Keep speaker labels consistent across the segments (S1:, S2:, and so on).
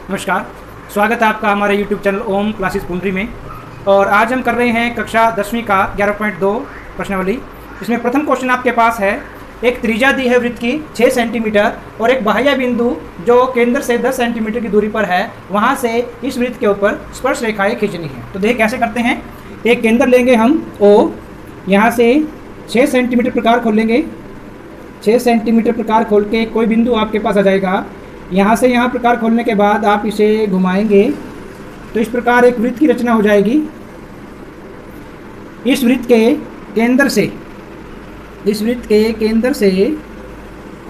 S1: नमस्कार, स्वागत है आपका हमारे YouTube चैनल ओम क्लासेस पुंडरी में। और आज हम कर रहे हैं कक्षा 10वीं का 11.2 प्रश्नावली। इसमें प्रथम क्वेश्चन आपके पास है, एक त्रिज्या दी है वृत्त की 6 सेंटीमीटर और एक बाह्य बिंदु जो केंद्र से 10 सेंटीमीटर की दूरी पर है, वहाँ से इस वृत्त के ऊपर स्पर्श रेखाएं खींचनी है। तो देखिए कैसे करते हैं। एक केंद्र लेंगे हम O, यहाँ से 6 सेंटीमीटर प्रकार खोल लेंगे। 6 सेंटीमीटर प्रकार खोल के कोई बिंदु आपके पास आ जाएगा। यहाँ से यहाँ प्रकार खोलने के बाद आप इसे घुमाएंगे तो इस प्रकार एक वृत्त की रचना हो जाएगी। इस वृत्त के केंद्र से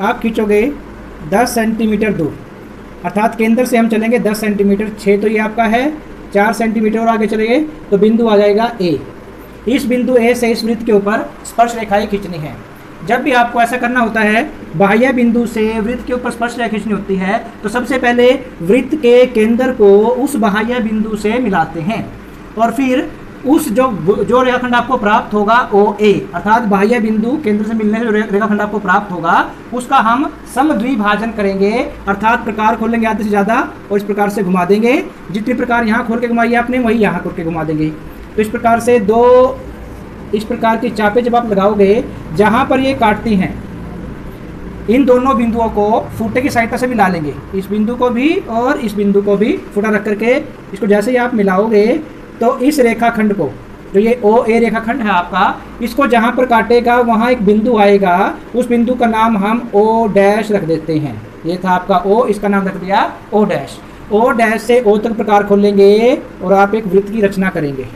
S1: आप खींचोगे 10 सेंटीमीटर दूर, अर्थात केंद्र से हम चलेंगे 10 सेंटीमीटर। 6 तो ये आपका है, 4 सेंटीमीटर और आगे चलेंगे तो बिंदु आ जाएगा A। इस बिंदु A से इस वृत्त के ऊपर स्पर्श रेखाएं खींचनी है। जब भी आपको ऐसा करना होता है, बाह्य बिंदु से वृत्त के ऊपर स्पर्श रेखा खींचनी होती है, तो सबसे पहले वृत्त के केंद्र को उस बाह्य बिंदु से मिलाते हैं और फिर उस जो रेखाखंड आपको प्राप्त होगा OA, अर्थात बाह्य बिंदु केंद्र से मिलने से जो रेखाखंड आपको प्राप्त होगा उसका हम समद्विभाजन करेंगे, अर्थात प्रकार खोलेंगे आधे से ज़्यादा और इस प्रकार से घुमा देंगे। जितनी प्रकार यहाँ खोल के घुमाई आपने वही यहाँ खोल के घुमा देंगे। तो इस प्रकार से इस प्रकार की चापें जब आप लगाओगे, जहाँ पर ये काटती हैं, इन दोनों बिंदुओं को फुटे की सहायता से मिला लेंगे। इस बिंदु को भी और इस बिंदु को भी फुटा रख करके इसको जैसे ही आप मिलाओगे तो इस रेखाखंड को, जो ये OA रेखाखंड है आपका, इसको जहाँ पर काटेगा वहाँ एक बिंदु आएगा। उस बिंदु का नाम हम O डैश रख देते हैं। ये था आपका O, इसका नाम रख दिया O डैश। O डैश से O तक प्रकार खोलेंगे और आप एक वृत्त की रचना करेंगे।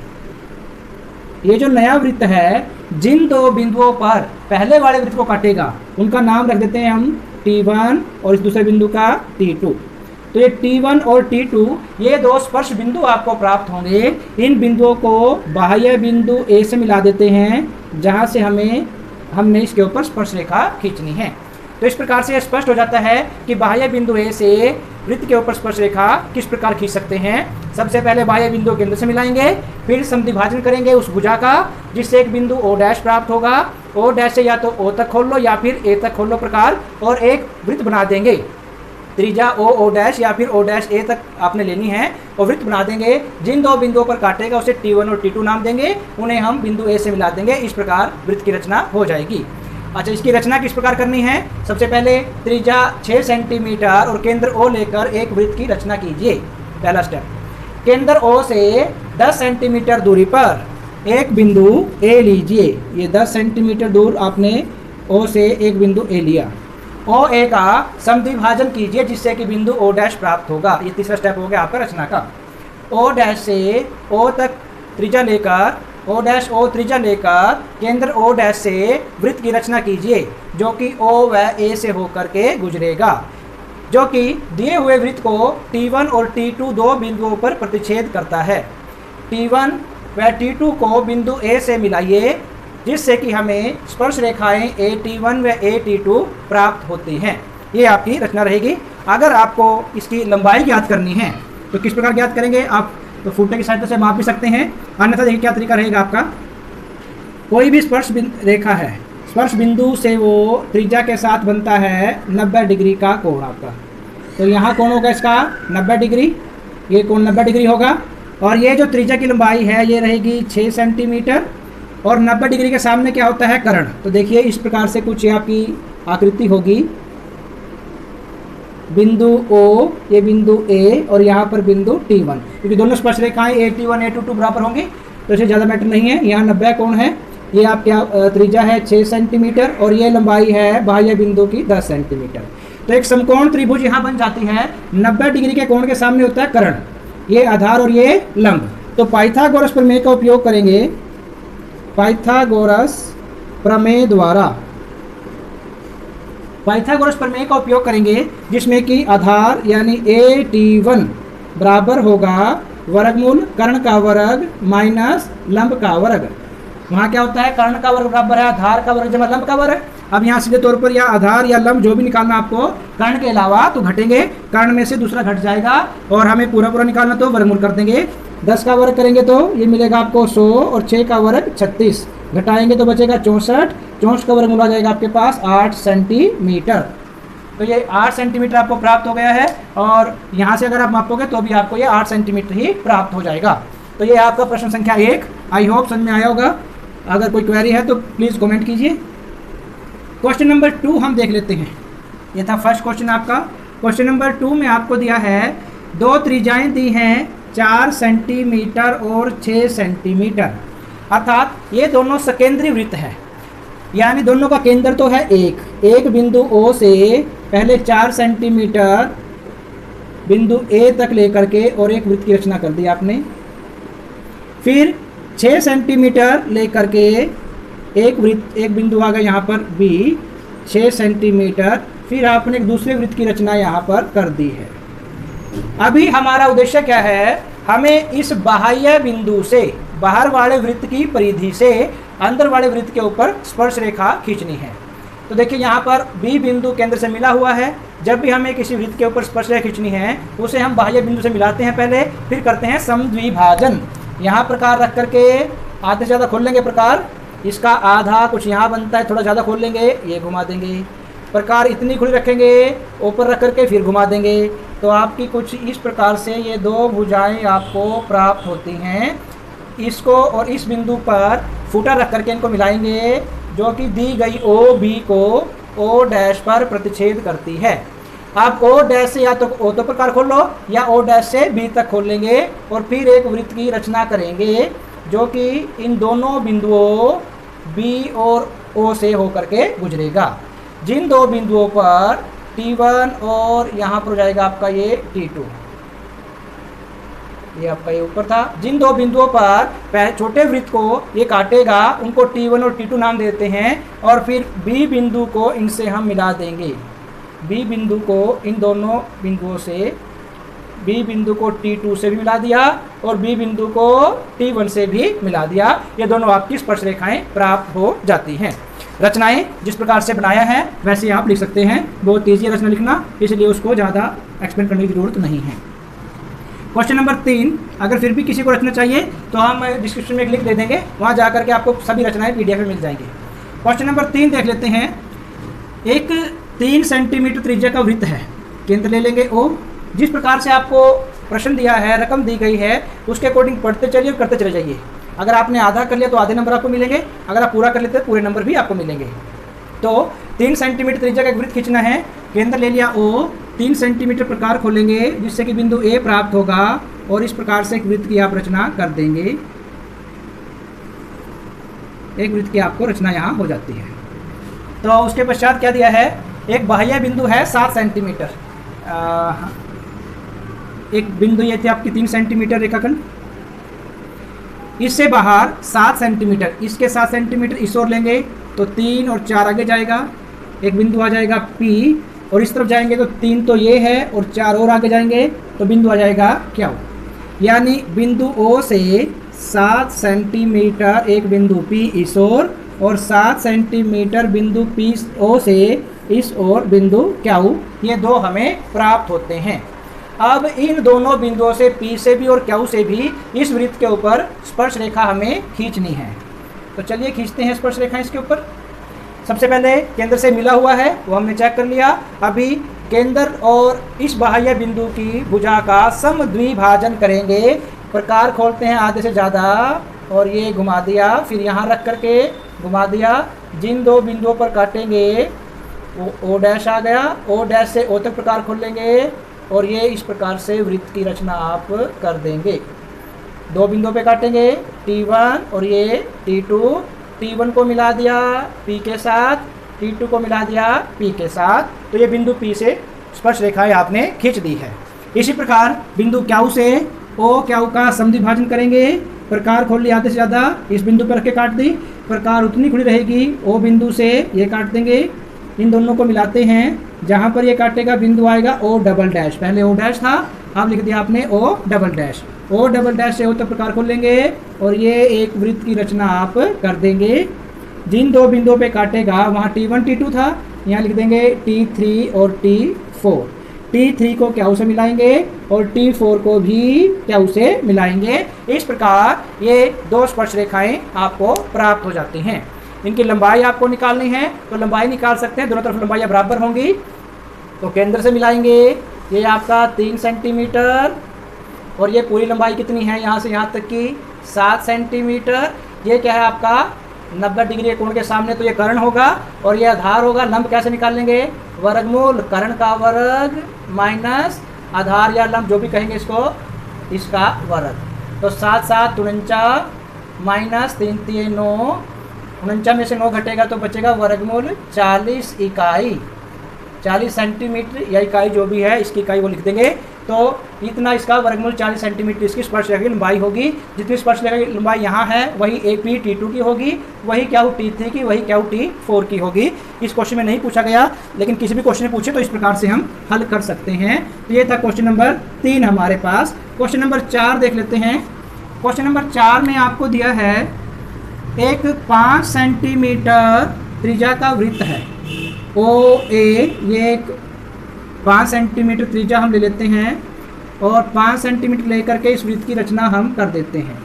S1: ये जो नया वृत्त है, जिन दो बिंदुओं पर पहले वाले वृत्त को काटेगा उनका नाम रख देते हैं हम T1 और इस दूसरे बिंदु का T2। तो ये T1 और T2 ये दो स्पर्श बिंदु आपको प्राप्त होंगे। इन बिंदुओं को बाह्य बिंदु A से मिला देते हैं, जहाँ से हमने इसके ऊपर स्पर्श रेखा खींचनी है। तो इस प्रकार से यह स्पष्ट हो जाता है कि बाह्य बिंदु A से वृत्त के ऊपर स्पर्श रेखा किस प्रकार खींच सकते हैं। सबसे पहले बाह्य बिंदु केंद्र से मिलाएंगे, फिर समद्विभाजन करेंगे उस भुजा का, जिससे एक बिंदु O डैश प्राप्त होगा। O डैश से या तो O तक खोल लो या फिर A तक खोल लो प्रकार, और एक वृत्त बना देंगे। त्रिज्या O डैश या फिर O डैश A तक आपने लेनी है और वृत्त बना देंगे। जिन दो बिंदुओं पर काटेगा उसे T1 और T2 नाम देंगे, उन्हें हम बिंदु A से मिला देंगे। इस प्रकार वृत्त की रचना हो जाएगी। अच्छा, इसकी रचना किस प्रकार करनी है। सबसे पहले त्रिज्या 6 सेंटीमीटर और केंद्र O लेकर एक वृत्त की रचना कीजिए। पहला स्टेप, केंद्र O से 10 सेंटीमीटर दूरी पर एक बिंदु A लीजिए। ये 10 सेंटीमीटर दूर आपने O से एक बिंदु A लिया। OA का समद्विभाजन कीजिए, जिससे कि बिंदु O डैश प्राप्त होगा। ये तीसरा स्टेप हो गया आपका रचना का। O डैश से O तक त्रिज्या लेकर O डैश O त्रिज्या लेकर केंद्र O डैश से वृत्त की रचना कीजिए, जो कि O व A से होकर के गुजरेगा, जो कि दिए हुए वृत्त को T1 और T2 दो बिंदुओं पर प्रतिच्छेद करता है। T1 व T2 को बिंदु A से मिलाइए, जिससे कि हमें स्पर्श रेखाएं AT1 व AT2 प्राप्त होती हैं। ये आपकी रचना रहेगी। अगर आपको इसकी लंबाई ज्ञात करनी है तो किस प्रकार ज्ञात करेंगे आप, तो फुटे की सहायता से माप भी सकते हैं। अन्यथा देखिए क्या तरीका रहेगा आपका। कोई भी स्पर्श रेखा है, स्पर्श बिंदु से वो त्रिज्या के साथ बनता है 90 डिग्री का कोण आपका। तो यहाँ कोण होगा इसका 90 डिग्री, ये कोण 90 डिग्री होगा। और ये जो त्रिज्या की लंबाई है ये रहेगी 6 सेंटीमीटर और 90 डिग्री के सामने क्या होता है, कर्ण। तो देखिए इस प्रकार से कुछ आपकी आकृति होगी। बिंदु O, ये बिंदु A और यहाँ पर बिंदु T1, क्योंकि दोनों स्पर्श रेखाएं AT1 AT2 बराबर होंगी, तो इसे ज़्यादा मैटर नहीं है। यहाँ 90 कोण है, ये आपका त्रिज्या है 6 सेंटीमीटर और ये लंबाई है बाह्य बिंदु की 10 सेंटीमीटर। तो एक समकोण त्रिभुज यहाँ बन जाती है। 90 डिग्री के कोण के सामने होता है कर्ण, ये आधार और ये लंब। तो पाइथागोरस प्रमेय का उपयोग करेंगे। पाइथागोरस प्रमेय द्वारा पाइथागोरस प्रमेय का उपयोग करेंगे, जिसमें कि आधार यानी AT1 बराबर होगा वर्गमूल कर्ण का वर्ग माइनस लंब का वर्ग। वहाँ क्या होता है, कर्ण का वर्ग बराबर है आधार का वर्ग जमा लंब का वर्ग। अब यहाँ सीधे तौर पर या आधार या लंब जो भी निकालना आपको कर्ण के अलावा तो घटेंगे, कर्ण में से दूसरा घट जाएगा और हमें पूरा निकालना तो वर्गमूल कर देंगे। 10 का वर्ग करेंगे तो ये मिलेगा आपको 100 और 6 का वर्ग 36, घटाएंगे तो बचेगा 64। 64 का वर्गमूल आ जाएगा आपके पास 8 सेंटीमीटर। तो ये 8 सेंटीमीटर आपको प्राप्त हो गया है, और यहाँ से अगर आप मापोगे तो भी आपको ये 8 सेंटीमीटर ही प्राप्त हो जाएगा। तो ये आपका प्रश्न संख्या 1। आई होप समझ में आया होगा। अगर कोई क्वेरी है तो प्लीज़ कमेंट कीजिए। क्वेश्चन नंबर 2 हम देख लेते हैं। ये था फर्स्ट क्वेश्चन आपका। क्वेश्चन नंबर 2 में आपको दिया है 2 त्रिज्याएं दी हैं 4 सेंटीमीटर और 6 सेंटीमीटर, अर्थात ये दोनों सकेंद्रीय वृत्त है, यानी दोनों का केंद्र तो है एक बिंदु O से पहले 4 सेंटीमीटर बिंदु A तक लेकर के और एक वृत्त की रचना कर दी आपने। फिर 6 सेंटीमीटर लेकर के एक बिंदु आ गया यहाँ पर B, 6 सेंटीमीटर, फिर आपने एक दूसरे वृत्त की रचना यहाँ पर कर दी है। अभी हमारा उद्देश्य क्या है, हमें इस बाह्य बिंदु से, बाहर वाले वृत्त की परिधि से अंदर वाले वृत्त के ऊपर स्पर्श रेखा खींचनी है। तो देखिए यहाँ पर B बिंदु केंद्र से मिला हुआ है। जब भी हमें किसी वृत्त के ऊपर स्पर्श रेखा खींचनी है उसे हम बाह्य बिंदु से मिलाते हैं पहले, फिर करते हैं समद्विभाजन। यहाँ प्रकार रख करके आधे से ज़्यादा खोल लेंगे प्रकार, इसका आधा कुछ यहाँ बनता है, थोड़ा ज़्यादा खोल लेंगे, ये घुमा देंगे। प्रकार इतनी खुली रखेंगे, ऊपर रख करके फिर घुमा देंगे। तो आपकी कुछ इस प्रकार से ये 2 भुजाएं आपको प्राप्त होती हैं। इसको और इस बिंदु पर फूटा रख करके इनको मिलाएंगे, जो कि दी गई OB को O डैश पर प्रतिच्छेद करती है। आप O डैश से या तो O तो प्रकार खोल लो या O डैश से B तक खोल लेंगे और फिर एक वृत्त की रचना करेंगे, जो कि इन दोनों बिंदुओं B और O से होकर के गुजरेगा। जिन 2 बिंदुओं पर T1 और यहाँ पर हो जाएगा आपका ये T2, ये आपका ये ऊपर था। जिन 2 बिंदुओं पर छोटे वृत्त को ये काटेगा उनको T1 और T2 नाम देते हैं, और फिर B बिंदु को इनसे हम मिला देंगे। B बिंदु को इन दोनों बिंदुओं से, B बिंदु को T2 से भी मिला दिया और B बिंदु को T1 से भी मिला दिया। ये दोनों आपकी स्पर्श रेखाएं प्राप्त हो जाती हैं। रचनाएं जिस प्रकार से बनाया है वैसे आप लिख सकते हैं। बहुत ईजी रचना लिखना, इसलिए उसको ज़्यादा एक्सप्लेन करने की जरूरत नहीं है। क्वेश्चन नंबर 3, अगर फिर भी किसी को रचना चाहिए तो हम डिस्क्रिप्शन में एक लिंक दे देंगे, वहाँ जा करके आपको सभी रचनाएं PDF में मिल जाएंगी। क्वेश्चन नंबर 3 देख लेते हैं। एक 3 सेंटीमीटर त्रिज्या का वृत्त है, केंद्र ले लेंगे O। जिस प्रकार से आपको प्रश्न दिया है, रकम दी गई है, उसके अकॉर्डिंग पढ़ते चलिए और करते चले जाइए। अगर आपने आधा कर लिया तो आधे नंबर आपको मिलेंगे, अगर आप पूरा कर लेते हैं पूरे नंबर भी आपको मिलेंगे। तो 3 सेंटीमीटर त्रिज्या का एक वृत्त खींचना है, केंद्र ले लिया O, 3 सेंटीमीटर प्रकार खोलेंगे जिससे कि बिंदु A प्राप्त होगा, और इस प्रकार से एक वृत्त की आप रचना कर देंगे। एक वृत्त की आपको रचना यहाँ हो जाती है। तो उसके पश्चात क्या दिया है, एक बाह्य बिंदु है 7 सेंटीमीटर। एक बिंदु ये थी आपकी 3 सेंटीमीटर रेखाखंड, इससे बाहर 7 सेंटीमीटर, इसके 7 सेंटीमीटर इस ओर लेंगे तो 3 और 4 आगे जाएगा, एक बिंदु आ जाएगा P, और इस तरफ जाएंगे तो 3 तो ये है और 4 और आगे जाएंगे तो बिंदु आ जाएगा Q। यानी बिंदु O से 7 सेंटीमीटर एक बिंदु P इस ओर, और 7 सेंटीमीटर बिंदु P O से इस ओर बिंदु Q, ये 2 हमें प्राप्त होते हैं। अब इन दोनों बिंदुओं से P से भी और Q से भी इस वृत्त के ऊपर स्पर्श रेखा हमें खींचनी है। तो चलिए खींचते हैं स्पर्श रेखा इसके ऊपर। सबसे पहले केंद्र से मिला हुआ है वो हमने चेक कर लिया। अभी केंद्र और इस बाह्य बिंदु की भुजा का समद्विभाजन करेंगे। प्रकार खोलते हैं आधे से ज़्यादा और ये घुमा दिया, फिर यहाँ रख करके घुमा दिया। जिन 2 बिंदुओं पर काटेंगे वो O डैश आ गया, O डैश से O तक प्रकार खोल लेंगे और ये इस प्रकार से वृत्त की रचना आप कर देंगे। 2 बिंदुओं पे काटेंगे T1 और ये T2, T1 को मिला दिया P के साथ, T2 को मिला दिया P के साथ, तो ये बिंदु P से स्पर्श रेखाएं आपने खींच दी है। इसी प्रकार बिंदु Q से O Q का समद्विभाजन करेंगे। प्रकार खोल लिया आधे से ज़्यादा, इस बिंदु पर रख के काट दी, प्रकार उतनी खुली रहेगी। O बिंदु से ये काट देंगे, इन दोनों को मिलाते हैं। जहाँ पर ये काटेगा बिंदु आएगा O डबल डैश, पहले O डैश था, अब लिख दिया आपने O double dash. O double dash से O तक प्रकार खोल लेंगे और ये एक वृत्त की रचना आप कर देंगे। जिन 2 बिंदुओं पे काटेगा वहाँ T1 T2 था, यहाँ लिख देंगे T3 और T4। T3 को Q से मिलाएंगे और T4 को भी Q से मिलाएंगे। इस प्रकार ये 2 स्पर्श रेखाएं आपको प्राप्त हो जाती हैं। इनकी लंबाई आपको निकालनी है तो लंबाई निकाल सकते हैं, दोनों तरफ लंबाई बराबर होंगी। तो केंद्र से मिलाएंगे, ये आपका 3 सेंटीमीटर और ये पूरी लंबाई कितनी है यहाँ से यहाँ तक की 7 सेंटीमीटर। ये क्या है आपका 90 डिग्री कोण के सामने, तो ये कर्ण होगा और ये आधार होगा। लंब कैसे निकालेंगे, वर्गमूल कर्ण का वर्ग माइनस आधार या लंब जो भी कहेंगे इसको, इसका वर्ग। तो 7 7 49 माइनस 3 3 9, 49 में से 9 घटेगा तो बचेगा वर्गमूल 40 इकाई, 40 सेंटीमीटर या इकाई जो भी है इसकी इकाई वो लिख देंगे। तो इतना इसका वर्गमूल 40 सेंटीमीटर इसकी स्पर्शरेखा की लंबाई होगी। जितनी स्पर्शरेखा की लंबाई यहाँ है वही AP T2 की होगी, वही क्या हो T3 की, वही क्या हो T4 की होगी। इस क्वेश्चन में नहीं पूछा गया, लेकिन किसी भी क्वेश्चन में पूछे तो इस प्रकार से हम हल कर सकते हैं। तो ये था क्वेश्चन नंबर 3 हमारे पास। क्वेश्चन नंबर 4 देख लेते हैं। क्वेश्चन नंबर 4 में आपको दिया है एक 5 सेंटीमीटर त्रिज्या का वृत्त है OA। ये एक 5 सेंटीमीटर त्रिज्या हम ले लेते हैं और 5 सेंटीमीटर लेकर के इस वृत्त की रचना हम कर देते हैं।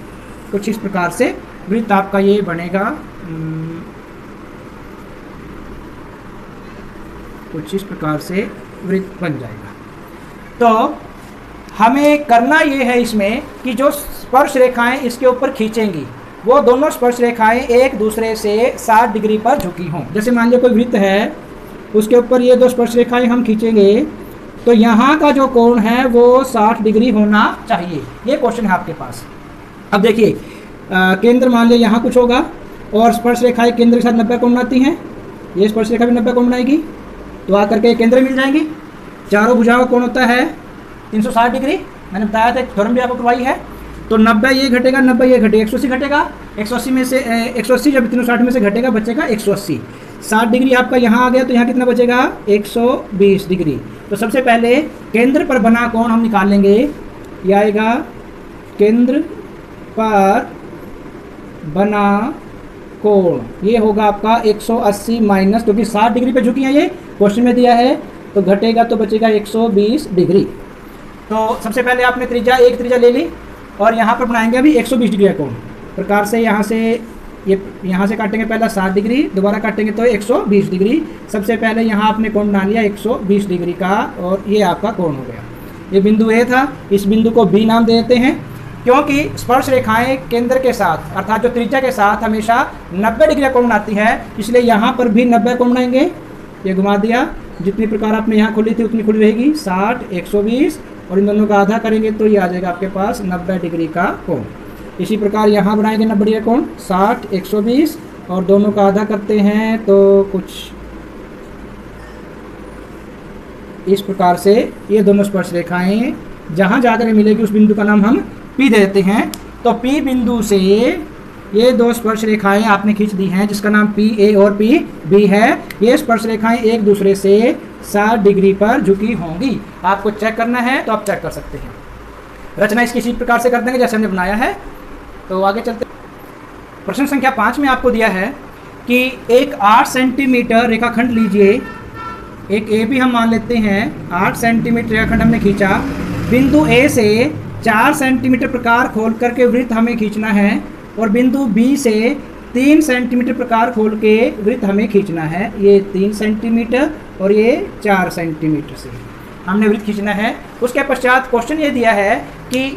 S1: कुछ इस प्रकार से वृत्त आपका ये बनेगा, कुछ इस प्रकार से वृत्त बन जाएगा। तो हमें करना ये है इसमें कि जो स्पर्श रेखाएं इसके ऊपर खींचेंगी वो दोनों स्पर्श रेखाएं एक दूसरे से 60 डिग्री पर झुकी हों। जैसे मान लीजिए कोई वृत्त है, उसके ऊपर ये दो स्पर्श रेखाएं हम खींचेंगे तो यहाँ का जो कोण है वो 60 डिग्री होना चाहिए। ये क्वेश्चन है आपके पास। अब देखिए केंद्र मान लिया यहाँ कुछ होगा और स्पर्श रेखाएं केंद्र के साथ 90 कोण बनाती हैं, ये स्पर्श रेखा भी 90 कोण बनाएगी, तो आकर के केंद्र मिल जाएंगे। चारों भुजाओं का कोण होता है 360 डिग्री, मैंने बताया था, थ्योरम भी आपको करवाई है। तो 90 ये घटेगा, 90 ये घटेगा, 180 घटेगा, 180 में से 180 जब 360 में से घटेगा बचेगा 180। 60 डिग्री आपका यहाँ आ गया तो यहाँ कितना बचेगा 120 डिग्री। तो सबसे पहले केंद्र पर बना कोण हम निकाल लेंगे। ये आएगा केंद्र पर बना कोण, ये होगा आपका 180 माइनस, क्योंकि 60 डिग्री पे झुकी है ये क्वेश्चन में दिया है, तो घटेगा तो बचेगा 120 डिग्री। तो सबसे पहले आपने त्रिज्या एक त्रिज्या ले ली और यहाँ पर बनाएंगे अभी 120 डिग्री का कोण। प्रकार से यहाँ से ये यहाँ से काटेंगे पहला 60 डिग्री, दोबारा काटेंगे तो 120 डिग्री। सबसे पहले यहाँ आपने कोण बना लिया 120 डिग्री का और ये आपका कोण हो गया। ये बिंदु A था, इस बिंदु को B नाम दे देते हैं, क्योंकि स्पर्श रेखाएं केंद्र के साथ अर्थात जो त्रिज्या के साथ हमेशा 90 डिग्री का कोण बनाती है, इसलिए यहाँ पर भी 90 कोण बनाएंगे। ये घुमा दिया, जितनी प्रकार आपने यहाँ खोली थी उतनी खुली रहेगी, 60 120 और इन दोनों का आधा करेंगे तो ये आ जाएगा आपके पास 90 डिग्री का कोण। इसी प्रकार यहाँ बनाएंगे 90 डिग्री का कोण, 60 120 और दोनों का आधा करते हैं तो कुछ इस प्रकार से ये दोनों स्पर्श रेखाएं जहाँ जाकर मिलेगी उस बिंदु का नाम हम P दे देते हैं। तो P बिंदु से ये दो स्पर्श रेखाएं आपने खींच दी हैं जिसका नाम PA और PB है। ये स्पर्श रेखाएं एक दूसरे से 60 डिग्री पर झुकी होंगी। आपको चेक करना है तो आप चेक कर सकते हैं। रचना इसकी इसी प्रकार से कर देंगे जैसे हमने बनाया है। तो आगे चलते, प्रश्न संख्या 5 में आपको दिया है कि एक 8 सेंटीमीटर रेखाखंड लीजिए, एक AB हम मान लेते हैं, 8 सेंटीमीटर रेखाखंड हमने खींचा। बिंदु A से 4 सेंटीमीटर प्रकार खोल करके वृत्त हमें खींचना है और बिंदु B से 3 सेंटीमीटर प्रकार खोल के वृत्त हमें खींचना है। ये 3 सेंटीमीटर और ये 4 सेंटीमीटर से हमने वृत्त खींचना है। उसके पश्चात क्वेश्चन ये दिया है कि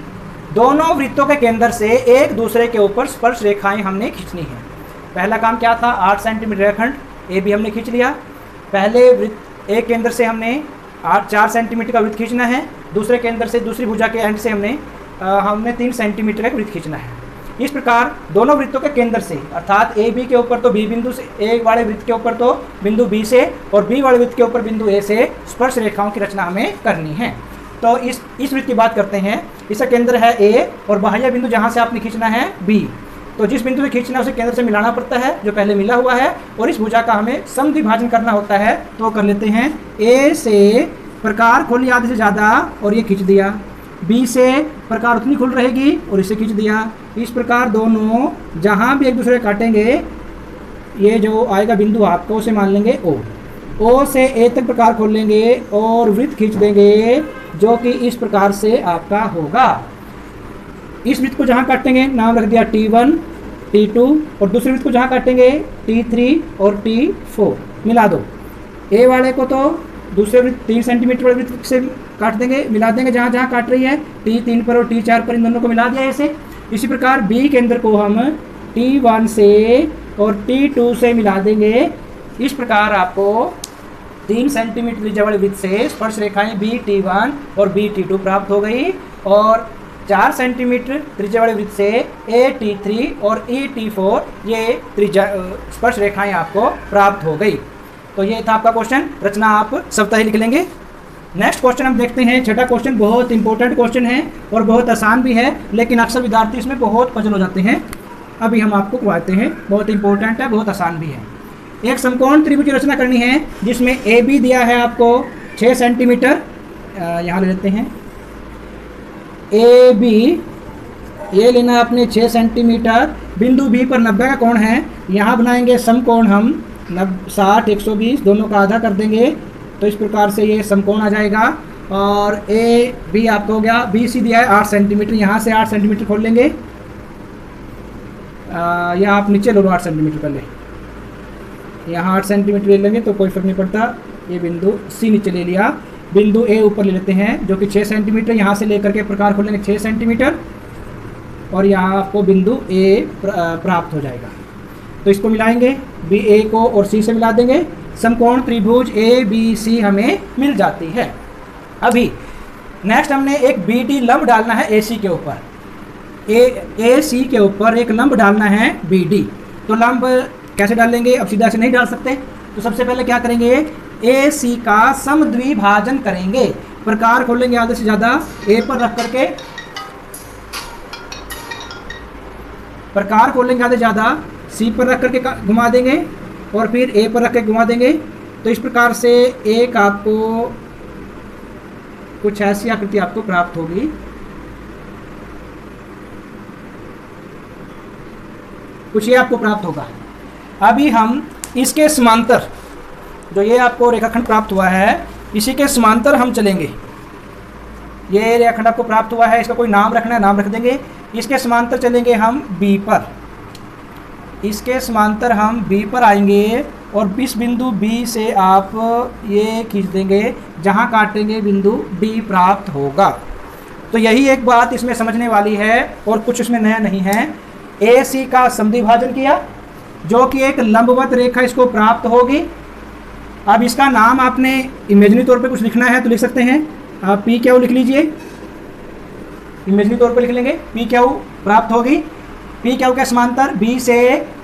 S1: दोनों वृत्तों के केंद्र से एक दूसरे के ऊपर स्पर्श रेखाएं हमने खींचनी है। पहला काम क्या था, 8 सेंटीमीटर रेखाखंड AB हमने खींच लिया। पहले वृत्त एक केंद्र से हमने 4 सेंटीमीटर का वृत्त खींचना है, दूसरे केंद्र से दूसरी भुजा के एंड से हमने 3 सेंटीमीटर का वृत्त खींचना है। इस प्रकार दोनों वृत्तों के केंद्र से अर्थात AB के ऊपर तो B बिंदु से, A वाले वृत्त के ऊपर तो बिंदु B से और B वाले वृत्त के ऊपर बिंदु A से स्पर्श रेखाओं की रचना हमें करनी है। तो इस वृत्त की बात करते हैं। इसका केंद्र है A और बाह्य बिंदु जहाँ से आपने खींचना है B। तो जिस बिंदु से खींचना है उसे केंद्र से मिलाना पड़ता है जो पहले मिला हुआ है, और इस भुजा का हमें समद्विभाजन करना होता है। तो कर लेते हैं। A से प्रकार खोली आधे से ज़्यादा और ये खींच दिया, B से प्रकार उतनी खुल रहेगी और इसे खींच दिया। इस प्रकार दोनों जहाँ भी एक दूसरे काटेंगे, ये जो आएगा बिंदु आपको उसे मान लेंगे O से A तक प्रकार खोल लेंगे और वृत्त खींच देंगे जो कि इस प्रकार से आपका होगा। इस वृत्त को जहाँ काटेंगे नाम रख दिया T1 T2 और दूसरे वृत्त को जहाँ काटेंगे T3 और T4 मिला दो। A वाले को तो दूसरे वृत्त 3 सेंटीमीटर वाले वृत्त से काट देंगे, मिला देंगे जहाँ जहाँ काट रही है, T3 पर और T4 पर, इन दोनों को मिला दिया ऐसे। इसी प्रकार बी केंद्र को हम T1 से और T2 से मिला देंगे। इस प्रकार आपको 3 सेंटीमीटर त्रिज्या वाले वृत्त से स्पर्श रेखाएं BT1 और BT2 प्राप्त हो गई, और 4 सेंटीमीटर त्रिज्या वाले वृत्त से AT3 और ET4 ये त्रिज्या स्पर्श रेखाएं आपको प्राप्त हो गई। तो ये था आपका क्वेश्चन, रचना आप स्वतः ही लिख लेंगे। नेक्स्ट क्वेश्चन हम देखते हैं। छठा क्वेश्चन बहुत इंपॉर्टेंट क्वेश्चन है और बहुत आसान भी है, लेकिन अक्सर विद्यार्थी इसमें बहुत पजल हो जाते हैं। अभी हम आपको करवाते हैं, बहुत इंपॉर्टेंट है, बहुत आसान भी है। एक समकोण त्रिभुज की रचना करनी है जिसमें ए बी दिया है आपको 6 सेंटीमीटर, यहाँ ले लेते हैं ए बी, ये लेना आपने 6 सेंटीमीटर। बिंदु बी पर 90 का कोण है, यहाँ बनाएंगे समकोण हम 60 120 दोनों का आधा कर देंगे, तो इस प्रकार से ये समकोण आ जाएगा। और ए बी आपको हो गया, बी सी दिया है 8 सेंटीमीटर, यहाँ से 8 सेंटीमीटर खोल लेंगे, या आप नीचे लो 8 सेंटीमीटर पहले, यहाँ 8 सेंटीमीटर ले लेंगे तो कोई फर्क नहीं पड़ता। ये बिंदु सी नीचे ले लिया, बिंदु ए ऊपर ले लेते हैं जो कि 6 सेंटीमीटर, यहाँ से लेकर के प्रकार खोलेंगे 6 सेंटीमीटर, और यहाँ आपको बिंदु ए प्राप्त हो जाएगा। तो इसको मिलाएंगे, बी ए को और सी से मिला देंगे, समकोण त्रिभुज ए बी सी हमें मिल जाती है। अभी नेक्स्ट हमने एक बी डी लंब डालना है ए सी के ऊपर, ए सी के ऊपर एक लंब डालना है बी डी। तो लंब कैसे डालेंगे, अब सीधा से नहीं डाल सकते, तो सबसे पहले क्या करेंगे, ए सी का समद्विभाजन करेंगे। प्रकार खोलेंगे आधे से ज़्यादा, ए पर रख करके प्रकार खोलेंगे आधे ज़्यादा, सी पर रख करके घुमा देंगे और फिर ए पर रख के घुमा देंगे। तो इस प्रकार से एक आपको कुछ ऐसी आकृति आपको प्राप्त होगी। कुछ ये आपको प्राप्त होगा। अभी हम इसके समांतर, जो ये आपको रेखाखंड प्राप्त हुआ है, इसी के समांतर हम चलेंगे। ये रेखाखंड आपको प्राप्त हुआ है, इसका कोई नाम रखना है, नाम रख देंगे। इसके समांतर चलेंगे हम बी पर, इसके समांतर हम बी पर आएंगे और इस बिंदु बी से आप ये खींच देंगे, जहाँ काटेंगे बिंदु डी प्राप्त होगा। तो यही एक बात इसमें समझने वाली है और कुछ इसमें नया नहीं है। ए सी का समद्विभाजन किया, जो कि एक लंबवत रेखा इसको प्राप्त होगी। अब इसका नाम आपने इमेजनरी तौर पे कुछ लिखना है तो लिख सकते हैं, आप पी क्यू लिख लीजिए, इमेजनरी तौर पे लिख लेंगे, पी क्यू प्राप्त होगी। पी क्यू के समांतर बी से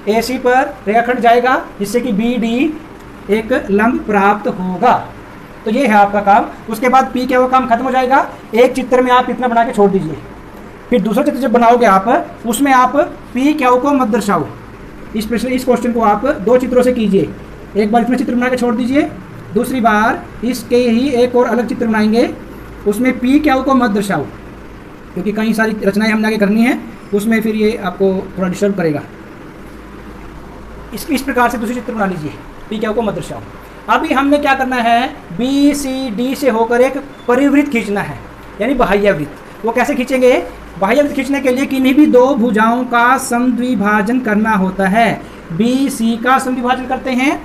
S1: ए सी पर रेखाखंड जाएगा, जिससे कि बी डी एक लंब प्राप्त होगा। तो ये है आपका काम। उसके बाद पी क्यू का काम खत्म हो जाएगा। एक चित्र में आप इतना बना के छोड़ दीजिए, फिर दूसरा चित्र जब बनाओगे आप, उसमें आप पी क्यू को मत दर्शाओ। इस क्वेश्चन को आप 2 चित्रों से कीजिए। एक बार इतना चित्र बना के छोड़ दीजिए, दूसरी बार इसके ही एक और अलग चित्र बनाएंगे, उसमें पी क्यू को मत दर्शाओ, क्योंकि कई सारी रचनाएं हमने आगे करनी है, उसमें फिर ये आपको थोड़ा डिस्टर्ब करेगा। इस प्रकार से दूसरी चित्र बना लीजिए, पी क्यू को मत दर्शाओ। अभी हमने क्या करना है, बी सी डी से होकर एक परिवृत्त खींचना है, यानी बाह्य वृत्त। वो कैसे खींचेंगे, बाह्य वृत्त खींचने के लिए किन्हीं भी 2 भुजाओं का समद्विभाजन करना होता है। बी सी का समद्विभाजन करते हैं